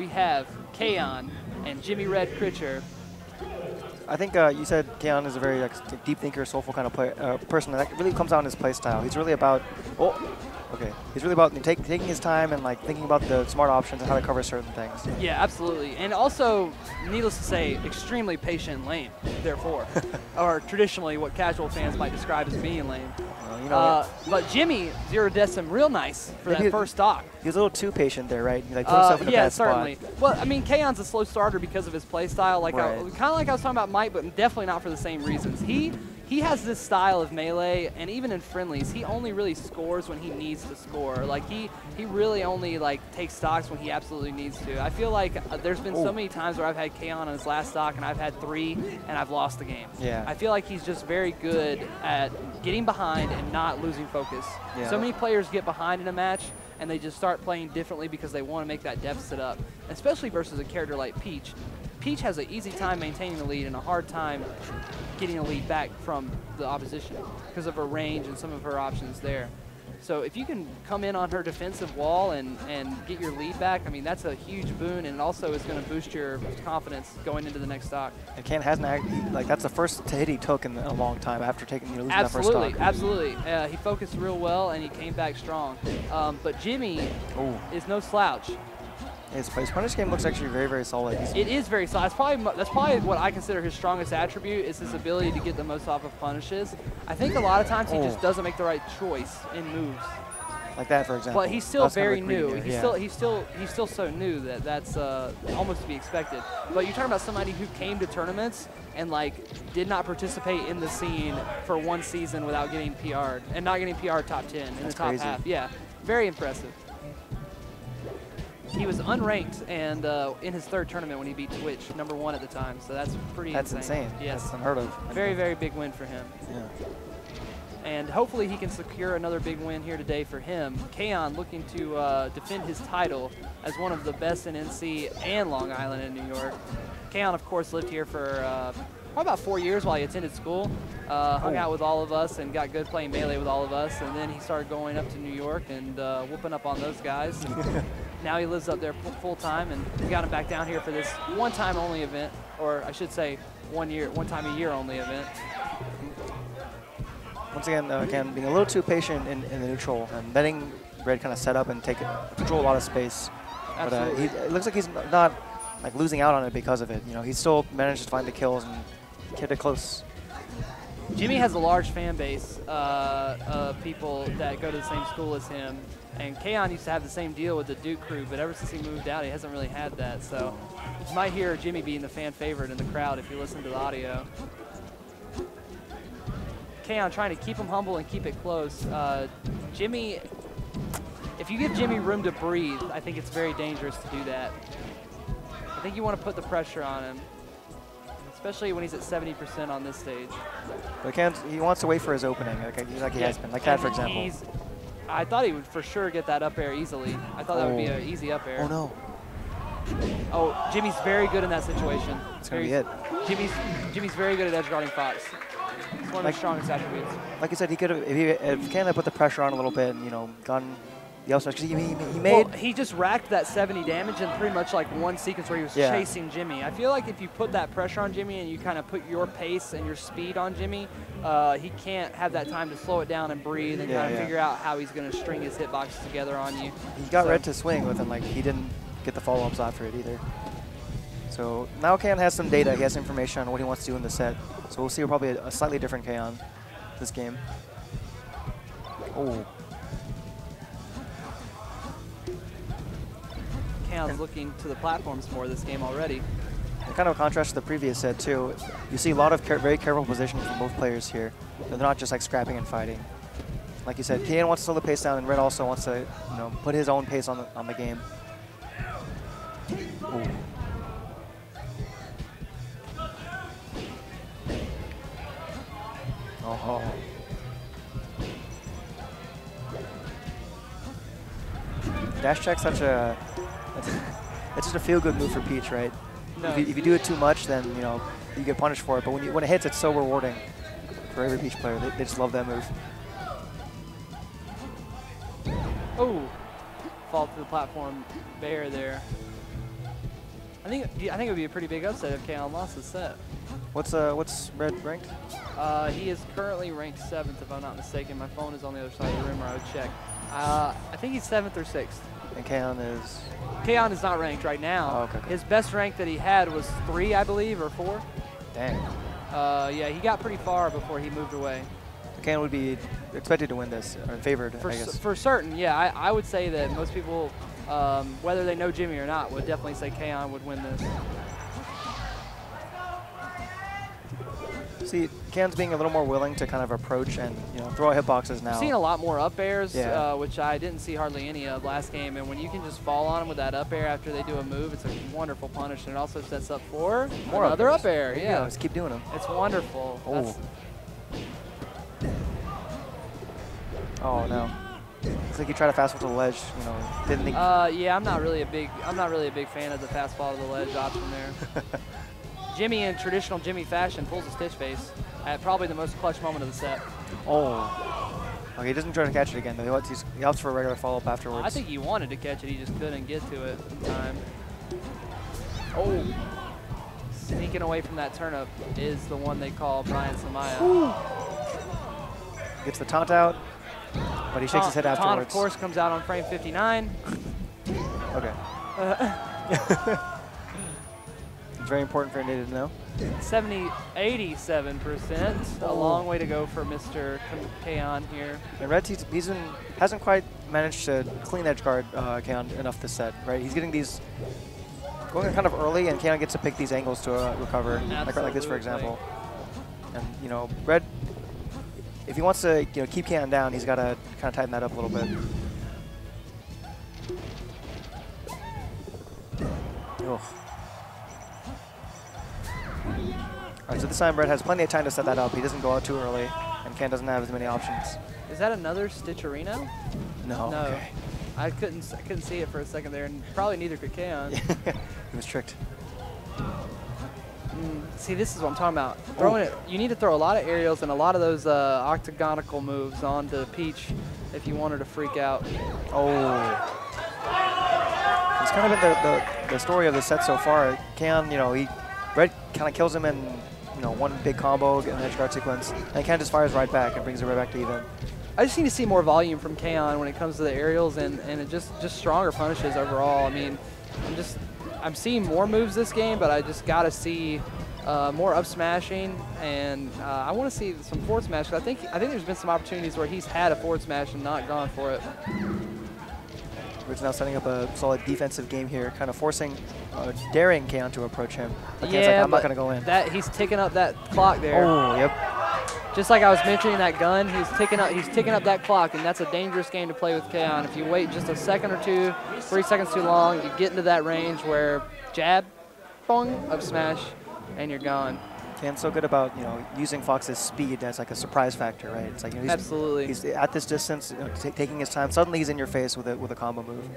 we have Kaeon and Jimmy Red Critcher. I think you said Kaeon is a very deep thinker, soulful kind of person, and that really comes out in his play style. He's really about, he's really about taking his time and like thinking about the smart options and how to cover certain things. Yeah, absolutely. And also, needless to say, extremely patient and lame, therefore. Or traditionally what casual fans might describe as being lame. You know, but Jimmy zeroed him real nice for that first stock. He was a little too patient there, right? He like put himself in a bad certainly. spot. Well, I mean, Kaeon's a slow starter because of his play style, like right. kind of like I was talking about Mike, but definitely not for the same reasons. He has this style of melee, and even in friendlies, he only really scores when he needs to score. Like he really only like takes stocks when he absolutely needs to. I feel like there's been so many times where I've had Kaeon on his last stock, and I've had 3, and I've lost the game. Yeah. I feel like he's just very good at getting behind and not losing focus. Yeah. So many players get behind in a match, and they just start playing differently because they want to make that deficit up, especially versus a character like Peach. Peach has an easy time maintaining the lead and a hard time getting a lead back from the opposition because of her range and some of her options there. So if you can come in on her defensive wall and get your lead back, I mean, that's a huge boon, and it also is going to boost your confidence going into the next stock. And Kaeon hasn't like that's the first hit he took in a long time after taking losing that first stock. Absolutely. He focused real well and he came back strong. But Jimmy is no slouch. His punish game looks actually very, very solid. It is very solid. That's probably what I consider his strongest attribute is his ability to get the most off of punishes. I think a lot of times he just doesn't make the right choice in moves. Like that, for example. But he's still very new. He's still so new that that's almost to be expected. But you're talking about somebody who came to tournaments and like did not participate in the scene for one season without getting PR'd and not getting PR top 10 in the top half. Yeah, very impressive. He was unranked and in his 3rd tournament when he beat Twitch, #1 at the time. So that's pretty insane. That's insane. Yes. That's unheard of. Very, very big win for him. Yeah. And hopefully he can secure another big win here today for him. Kaeon looking to defend his title as one of the best in NC and Long Island and New York. Kaeon, of course, lived here for probably about 4 years while he attended school. Hung out with all of us and got good playing Melee with all of us. And then he started going up to New York and whooping up on those guys. And now he lives up there full time, and we got him back down here for this one-time only event, or I should say one time a year only event. Once again, being a little too patient in the neutral and letting Red kind of set up and control a lot of space. Absolutely. But it looks like he's not like losing out on it because of it. You know, he still manages to find the kills and kept it close. Jimmy has a large fan base of people that go to the same school as him. And Kaeon used to have the same deal with the Duke crew, but ever since he moved out, he hasn't really had that. So you might hear Jimmy being the fan favorite in the crowd if you listen to the audio. Kaeon trying to keep him humble and keep it close. Jimmy, if you give Jimmy room to breathe, I think it's very dangerous to do that. I think you want to put the pressure on him, especially when he's at 70% on this stage. But he wants to wait for his opening, like he has been, like that, for example. I thought he would for sure get that up air easily. I thought that would be an easy up air. Oh, no. Oh, Jimmy's very good in that situation. It's going to be it. Jimmy's very good at edge guarding Fox. It's one of his strongest attributes. Like you said, he could have, if Kaeon had put the pressure on a little bit and, you know, gotten the upside, because he just racked that 70 damage in pretty much like one sequence where he was chasing Jimmy. I feel like if you put that pressure on Jimmy and you kind of put your pace and your speed on Jimmy, he can't have that time to slow it down and breathe and kind of figure out how he's going to string his hitboxes together on you. He got Red to swing with him, like he didn't get the follow-ups after it either. So now Kaeon has some data, he has information on what he wants to do in the set. So we'll see probably a slightly different Kaeon this game. Oh. Kaeon's looking to the platforms more this game already. Kind of a contrast to the previous set too. You see a lot of very careful positioning from both players here. They're not just like scrapping and fighting. Like you said, Kaeon wants to slow the pace down, and Red also wants to, you know, put his own pace on the game. Ooh. Oh. Dash check's such a it's just a feel-good move for Peach, right? No. If you do it too much, then you know you get punished for it. But when it hits, it's so rewarding for every Peach player. They just love that move. Oh, fall to the platform, Bear there. I think it would be a pretty big upset if Kaeon lost the set. What's Red ranked? He is currently ranked 7th, if I'm not mistaken. My phone is on the other side of the room, or I would check. I think he's 7th or 6th. And Kaeon is? Kaeon is not ranked right now. Oh, okay. His best rank that he had was 3, I believe, or 4. Dang. Yeah, he got pretty far before he moved away. Kaeon would be expected to win this, or favored, I guess. For certain, yeah. I would say that most people, whether they know Jimmy or not, would definitely say Kaeon would win this. See, Kaeon's being a little more willing to kind of approach and throw out hitboxes now. I've seen a lot more up airs, yeah. Which I didn't see hardly any of last game. And when you can just fall on them with that up air after they do a move, it's a wonderful punish, and it also sets up for more another up air. Yeah, just keep doing them. It's wonderful. Oh. Oh no. It's like you try to fastball to the ledge. Didn't think. Yeah, I'm not really a big fan of the fastball to the ledge option there. Jimmy, in traditional Jimmy fashion, pulls a stitch face at probably the most clutch moment of the set. Oh. Okay, he doesn't try to catch it again, though. He opts for a regular follow-up afterwards. I think he wanted to catch it. He just couldn't get to it in time. Oh. Sneaking away from that turnip is the one they call Brian Samaya. Ooh. Gets the taunt out, but he shakes his head afterwards. Taunt, of course, comes out on frame 59. Okay. Very important for Nate to know. 87%. A long way to go for Mr. Kaeon here. And Red hasn't quite managed to clean edge guard Kaeon enough this set, right? He's getting these going kind of early, and Kaeon gets to pick these angles to recover, like this, for example. And Red, if he wants to keep Kaeon down, he's got to kind of tighten that up a little bit. Ugh. All right, so this time Red has plenty of time to set that up. He doesn't go out too early, and Kaeon doesn't have as many options. Is that another Stitcherino? No. No. Okay. I couldn't see it for a second there, and probably neither could Kaeon. He was tricked. See, this is what I'm talking about. Throwing it, you need to throw a lot of aerials and a lot of those octagonal moves onto Peach if you want her to freak out. Oh. It's kind of been the story of the set so far. Kaeon, Red kind of kills him in one big combo in the edge guard sequence, and Kaeon just fires right back and brings it right back to even. I just need to see more volume from Kaeon when it comes to the aerials and it just stronger punishes overall. I mean, I'm seeing more moves this game, but I just got to see more up smashing, and I want to see some forward smash. I think there's been some opportunities where he's had a forward smash and not gone for it. Red's now setting up a solid defensive game here, kind of daring Kaeon to approach him. But Kaeon's like, I'm not going to go in. He's ticking up that clock there. Oh, yep. Just like I was mentioning that gun, he's ticking up that clock, and that's a dangerous game to play with Kaeon. If you wait just a second or two, 3 seconds too long, you get into that range where jab, boing, up smash, and you're gone. Kaeon's so good about using Fox's speed as like a surprise factor, right? It's like absolutely. He's at this distance, taking his time. Suddenly he's in your face with a combo move.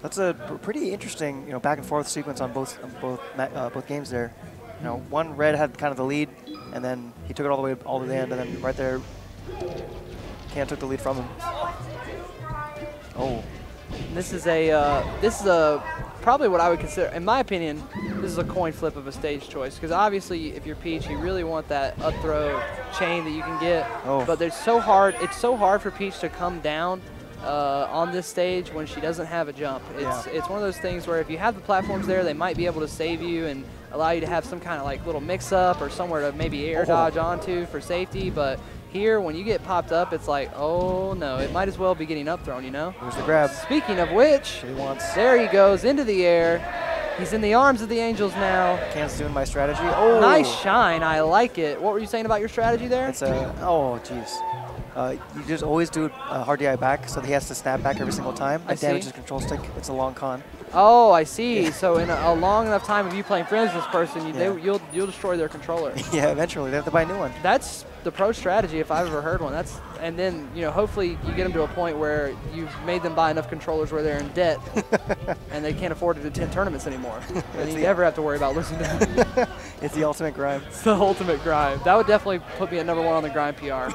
That's a pretty interesting back and forth sequence on both games there. One Red had kind of the lead, and then he took it all to the end, and then right there, Kaeon took the lead from him. Oh. This is probably what I would consider, in my opinion, this is a coin flip of a stage choice. Because obviously, if you're Peach, you really want that up throw chain that you can get. Oh. But it's so hard for Peach to come down on this stage when she doesn't have a jump. It's one of those things where if you have the platforms there, they might be able to save you and allow you to have some kind of like little mix-up or somewhere to maybe air dodge onto for safety. But here, when you get popped up, it's like, oh no, it might as well be getting up thrown, Here's the grab. Speaking of which, there he goes into the air. He's in the arms of the Angels now. Kaeon's doing my strategy. Oh, nice shine. I like it. What were you saying about your strategy there? It's oh, jeez. You just always do hard DI back, so he has to snap back every single time. That damages control stick. It's a long con. Oh, I see. So in a long enough time of you playing friends with this person, you'll destroy their controller. Yeah, eventually they have to buy a new one. That's the pro strategy if I've ever heard one. And then hopefully you get them to a point where you've made them buy enough controllers where they're in debt and they can't afford to attend tournaments anymore. And you never have to worry about losing to them. It's the ultimate grind. It's the ultimate grind. That would definitely put me at #1 on the grind PR.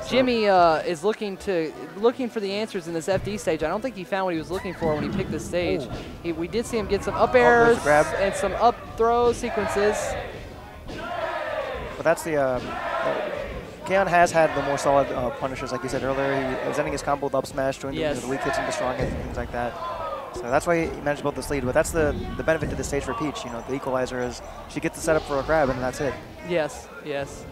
Jimmy is looking for the answers in this FD stage. I don't think he found what he was looking for when he picked this stage. We did see him get some up airs and some up throw sequences. But that's the Kaeon has had the more solid punishers, like you said earlier. He was ending his combo with up smash, doing the weak hits into strong hits and things like that. So that's why he managed to build this lead. But that's the benefit to the stage for Peach. You know, the equalizer is she gets the setup for a grab, and that's it. Yes, yes.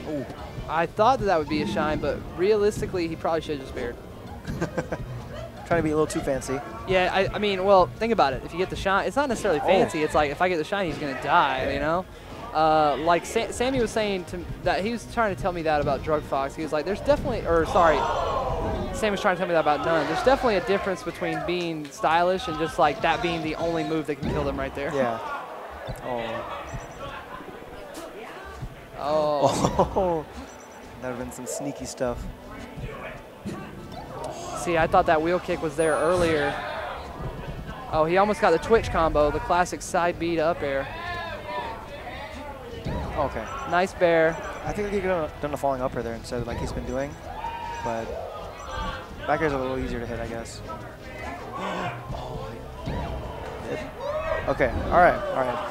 Ooh. I thought that would be a shine, but realistically, he probably should have just bared. Trying to be a little too fancy. Yeah, I mean, well, think about it. If you get the shine, it's not necessarily fancy. It's like if I get the shine, he's going to die, you know? Like Sammy was saying that he was trying to tell me that about Drug Fox. He was like, there's definitely, or sorry, Sammy was trying to tell me that about None. There's definitely a difference between being stylish and just like that being the only move that can kill them right there. Yeah. Oh. That would have been some sneaky stuff. See, I thought that wheel kick was there earlier. Oh, he almost got the Twitch combo, the classic side B to up air. Okay. Nice bear. I think he could have done the falling upper there instead of like he's been doing. But back air's a little easier to hit, I guess. Okay, all right.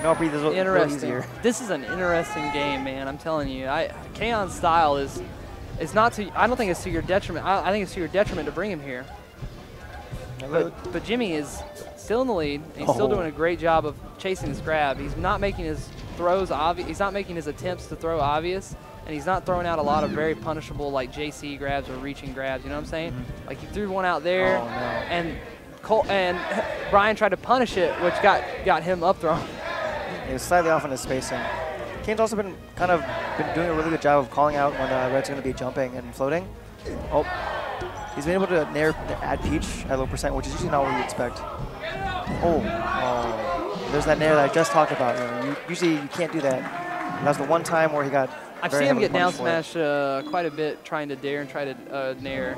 No, breathe is a little easier. This is an interesting game, man. I'm telling you. Kaeon's style is not to. I don't think it's to your detriment. I think it's to your detriment to bring him here. But Jimmy is still in the lead. He's still doing a great job of chasing his grab. He's not making his throws obvious. He's not making his attempts to throw obvious, and he's not throwing out a lot of very punishable like JC grabs or reaching grabs. You know what I'm saying? Mm-hmm. Like he threw one out there, and Brian tried to punish it, which got him up thrown. He was slightly off on his spacing. Kane's also been doing a really good job of calling out when Red's going to be jumping and floating. Oh, he's been able to add Peach at low percent, which is usually not what you expect. There's that nair that I just talked about. Usually you can't do that. And that was the one time where he got. I've seen him get down smash quite a bit, trying to dare and try to nair,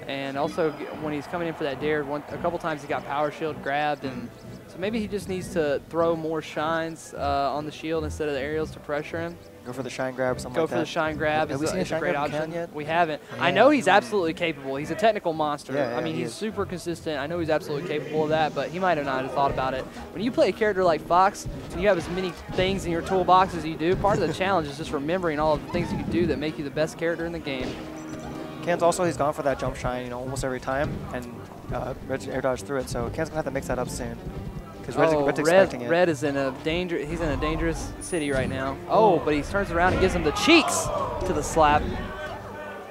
and also when he's coming in for that dare, a couple times he got power shield grabbed, and so maybe he just needs to throw more shines on the shield instead of the aerials to pressure him. Go for the shine grab, something like that. Go for the shine grab. Have we seen a shine great grab option. yet? We haven't. Yeah. I know he's absolutely capable. He's a technical monster. Yeah, I mean, he's is. super consistent. I know he's absolutely capable of that, but he might have not have thought about it. When you play a character like Fox and you have as many things in your toolbox as you do, part of the challenge is just remembering all of the things you can do that make you the best character in the game. Kane's also, he's gone for that jump shine, almost every time, and Red's air dodge through it, so Kane's gonna have to mix that up soon. Red's expecting it. Red is in a he's in a dangerous city right now. Oh, but he turns around and gives him the cheeks to the slap.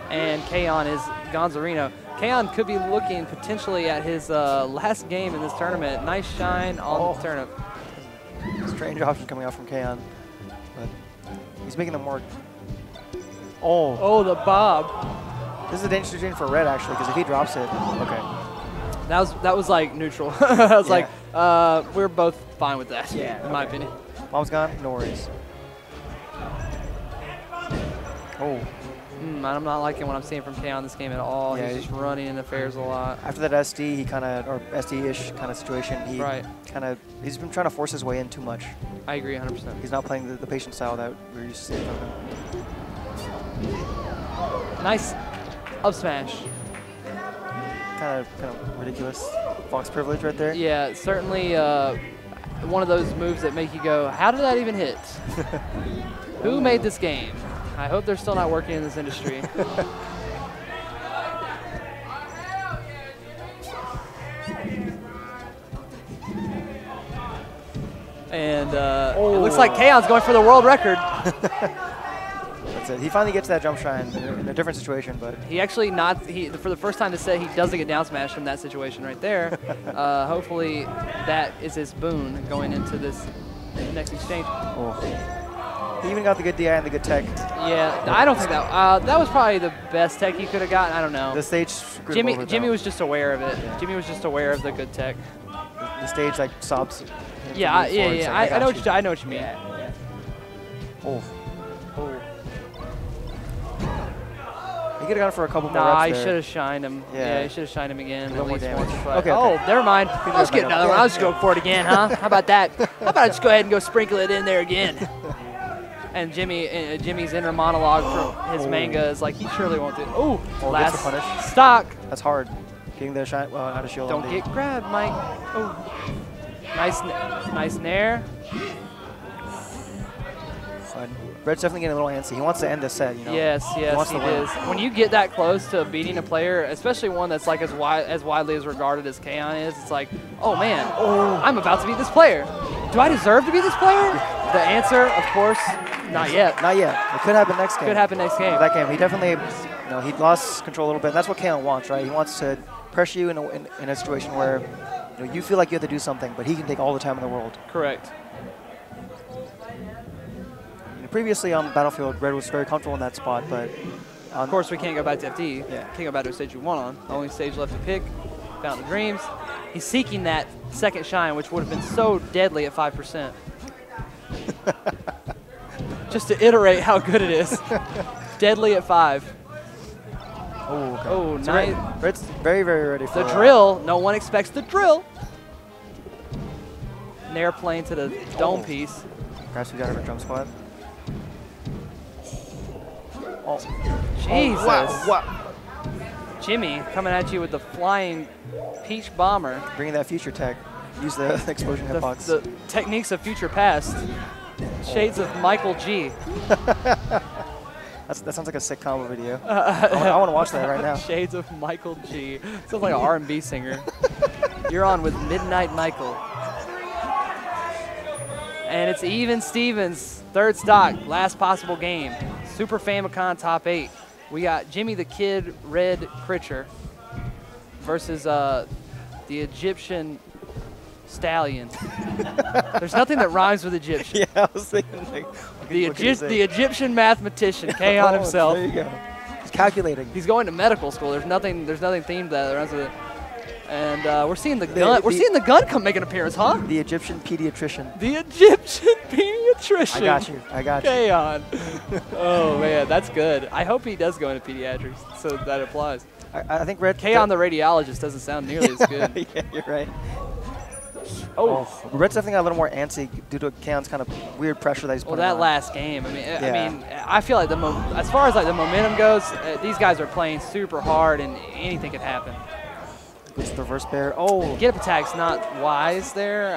And Kaeon is Gonzarino. Kaeon could be looking potentially at his last game in this tournament. Nice shine on the turnip. Strange option coming out from Kaeon, but he's making them work. Oh, the bob. This is a dangerous situation for Red actually, because if he drops it, okay. That was like neutral. I was like, we're both fine with that. Yeah, in my opinion. Mom's gone. No worries. I'm not liking what I'm seeing from Kaeon this game at all. Yeah, he's just running in affairs a lot. After that SD, he or SD-ish kind of situation, he's been trying to force his way in too much. I agree 100%. He's not playing the patient style that we're used to seeing from him. Nice up smash. Kind of ridiculous. Fox privilege right there. Yeah, certainly one of those moves that make you go, how did that even hit? Who made this game? I hope they're still not working in this industry. And it looks like Kaeon's going for the world record. That's it. He finally gets that jump shine in a different situation, but he actually for the first time this set, he doesn't get down smash from that situation right there. Hopefully that is his boon going into this next exchange. He even got the good DI and the good tech. Yeah, I don't think that was probably the best tech he could have gotten. I don't know. The stage Jimmy was just aware of it. Yeah. Jimmy was just aware of the good tech. The stage like sobs. Yeah, I know what you mean. Yeah. He could have gone for a couple more reps he should have shined him. Yeah, he should have shined him again. A little more damage. Okay. Never mind. Let's get another one. I'll just go for it again, huh? How about that? How about I just go ahead and go sprinkle it in there again? And Jimmy's inner monologue from his manga is like, he surely won't do it. Oh, last gets the punish. stock. That's hard. Getting the shot out of shield. Don't get grabbed, Mike. Oh, nice nair. Red's definitely getting a little antsy. He wants to end this set, you know. Yes, he is. When you get that close to beating a player, especially one that's like as widely as regarded as Kaeon is, it's like, oh man, I'm about to beat this player. Do I deserve to beat this player? The answer, of course, not yet. Not yet. It could happen next game. Could happen next game. That game, he definitely, you know, he lost control a little bit. That's what Kaeon wants, right? He wants to pressure you in a situation where, you know, you feel like you have to do something, but he can take all the time in the world. Correct. Previously on the battlefield, Red was very comfortable in that spot, but of course we can't go back to FD. Yeah. Can't go back to a stage you won on. Only stage left to pick. Fountain of Dreams. He's seeking that second shine, which would have been so deadly at 5%. Just to iterate how good it is. Deadly at 5. Oh, okay. Oh, so nice. Red's very, very ready for the drill. No one expects the drill. Nair plane to the dome piece. Perhaps we got a drum spot. Oh. Jesus. Oh, wow. Jimmy coming at you with the flying peach bomber. Bringing that future tech. Use the explosion hitbox. The techniques of future past. Shades of Michael G. That sounds like a sick combo video. I want to watch that right now. Shades of Michael G. Sounds like an R&B singer. You're on with Midnight Michael. And it's even Stevens, third stock, last possible game. Super FamiCon top 8. We got Jimmy the Kid Red Critcher versus the Egyptian Stallion. There's nothing that rhymes with Egyptian. Yeah, I was thinking like, the Egyptian mathematician, Kaeon himself. There you go. He's calculating. He's going to medical school. There's nothing themed that runs with it. And we're seeing the gun. We're seeing the gun come make an appearance, huh? The Egyptian pediatrician. The Egyptian pediatrician. I got you. Kaeon. Oh man, that's good. I hope he does go into pediatrics, so that applies. I think Red. Kaeon the radiologist doesn't sound nearly as good. Yeah, you're right. Oh, Red's definitely got a little more antsy due to Kaeon's kind of weird pressure that he's putting on. last game. I feel like as far as like the momentum goes, these guys are playing super hard, and anything could happen. It's the reverse bear. Oh, get up attack's not wise there.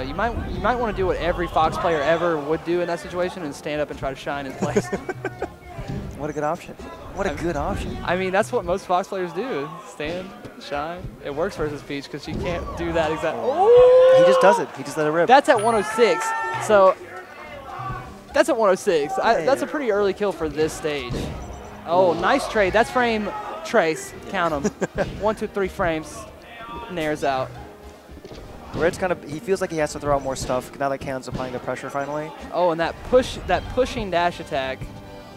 You might want to do what every Fox player ever would do in that situation and stand up and try to shine in place. What a good option. What a good option. I mean, that's what most Fox players do. Stand, shine. It works versus Peach because she can't do that exactly. Oh! He just does it. He just let it rip. That's at 106. So that's at 106. That's a pretty early kill for this stage. Oh, nice trade. That's frame trace. Count them. 1, 2, 3 frames. Nair's out. Red's he feels like he has to throw out more stuff now that Kaeon's applying the pressure finally. Oh, and that pushing dash attack.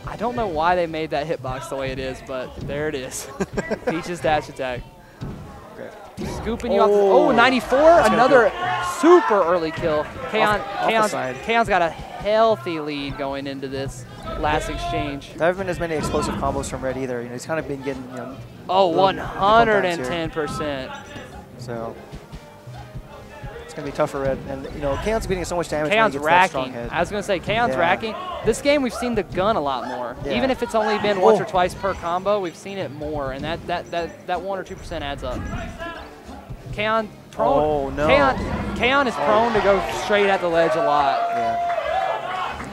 I don't know why they made that hitbox the way it is, but there it is. Peach's dash attack. Okay. Scooping you off. Oh, 94. Another super early kill. Kaeon's got a healthy lead going into this last exchange. There haven't been as many explosive combos from Red either. You know, he's kind of been getting, you know. Oh, 110%. So it's going to be tough for Red. And, you know, Kaeon's getting so much damage. Kaeon's racking. I was going to say, Kaeon's racking. This game, we've seen the gun a lot more. Yeah. Even if it's only been once or twice per combo, we've seen it more. And that 1 or 2% adds up. Kaeon prone. Oh, no. Kaeon is prone to go straight at the ledge a lot. Yeah.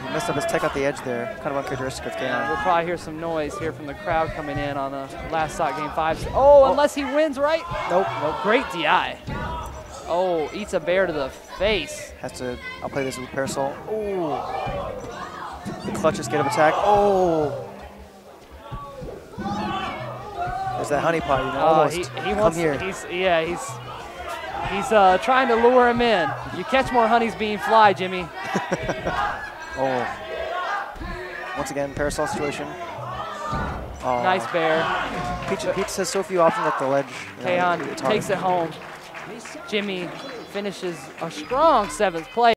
He messed up his tech at the edge there. Kind of uncharacteristic of Kaeon. We'll probably hear some noise here from the crowd coming in on the last stock game 5. Oh, unless he wins, right? Nope. Great DI. Oh, eats a bear to the face. Has to outplay this with Parasol. Oh. The clutches get him attack. Oh. There's that honeypot, you know, almost. He wants, here. He's trying to lure him in. You catch more honeys being fly, Jimmy. Oh. Once again, Parasol situation. Oh. Nice bear. Peach says so few options at the ledge. Kaeon takes it home. Jimmy finishes a strong 7th place.